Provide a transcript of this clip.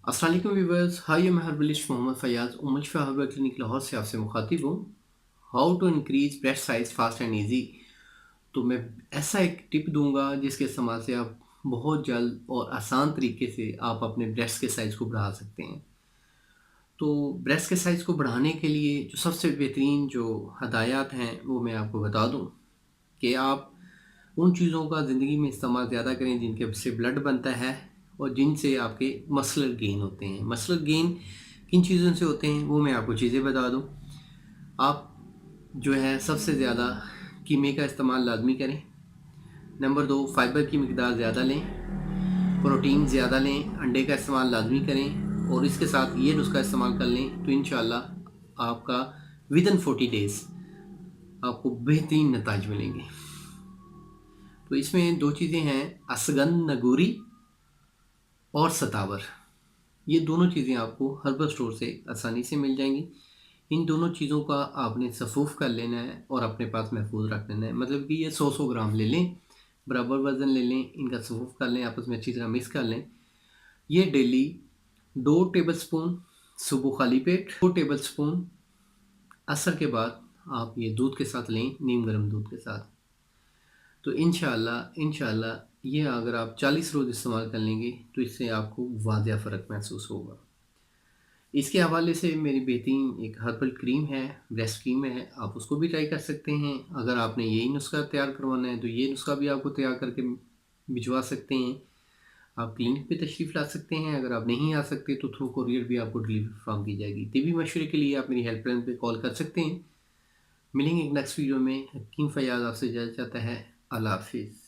अस्सलाम वालेकुम viewers, hi मैं herbalist Mohammad Faiyaz Ummal Shifa herbal clinic Lahore से आपसे मुखातिब हूँ। How to increase breast size fast and easy. तो मैं ऐसा एक टिप दूंगा जिसके इस्तेमाल से आप बहुत जल्द और आसान तरीके से आप अपने ब्रेस्ट के साइज़ को बढ़ा सकते हैं। तो ब्रेस्ट के साइज़ को बढ़ाने के लिए जो सबसे बेहतरीन जो हदायत हैं वो मैं आपको बता दूं कि आप उन चीज़ों का ज़िंदगी में इस्तेमाल ज़्यादा करें जिनके से ब्लड बनता है और जिनसे आपके मसलर गेन होते हैं। मसलर गेन किन चीज़ों से होते हैं वो मैं आपको चीज़ें बता दूं। आप जो है सबसे ज़्यादा कीमे का इस्तेमाल लाजमी करें। नंबर 2, फ़ाइबर की मिकदार ज़्यादा लें, प्रोटीन ज़्यादा लें, अंडे का इस्तेमाल लाजमी करें और इसके साथ ये नुस्खा इस्तेमाल कर लें तो इंशाल्लाह आपका विदिन 40 डेज़ आपको बेहतरीन नताज मिलेंगे। तो इसमें दो चीज़ें हैं, असगन नगूरी और सतावर। ये दोनों चीज़ें आपको हर्बल स्टोर से आसानी से मिल जाएंगी। इन दोनों चीज़ों का आपने सफूफ कर लेना है और अपने पास महफूज रख लेना है। मतलब कि ये 100 ग्राम ले लें, बराबर वज़न ले लें, इनका सफूफ कर लें, आपस में अच्छी तरह मिक्स कर लें। ये डेली 2 टेबल स्पून सुबह खाली पेट, 2 टेबल स्पून असर के बाद आप ये दूध के साथ लें, नीम गर्म दूध के साथ। तो इंशाल्लाह ये अगर आप 40 रोज़ इस्तेमाल कर लेंगे तो इससे आपको वाक़ई फ़र्क महसूस होगा। इसके हवाले से मेरी बेहतरीन एक हर्बल क्रीम है, ब्रेस्ट क्रीम है, आप उसको भी ट्राई कर सकते हैं। अगर आपने यही नुस्खा तैयार करवाना है तो ये नुस्खा भी आपको तैयार करके भिजवा सकते हैं। आप क्लिनिक पे तशरीफ़ ला सकते हैं। अगर आप नहीं आ सकते तो थ्रू कोरियर भी आपको डिलीवरी फ्राहम की जाएगी। तिबी मशवरे के लिए आप मेरी हेल्पलाइन पे कॉल कर सकते हैं। मिलेंगे एक नेक्स्ट वीडियो में। हकीम फैयाज़ आपसे इजाज़त चाहता है। अल्लाह हाफ़िज़।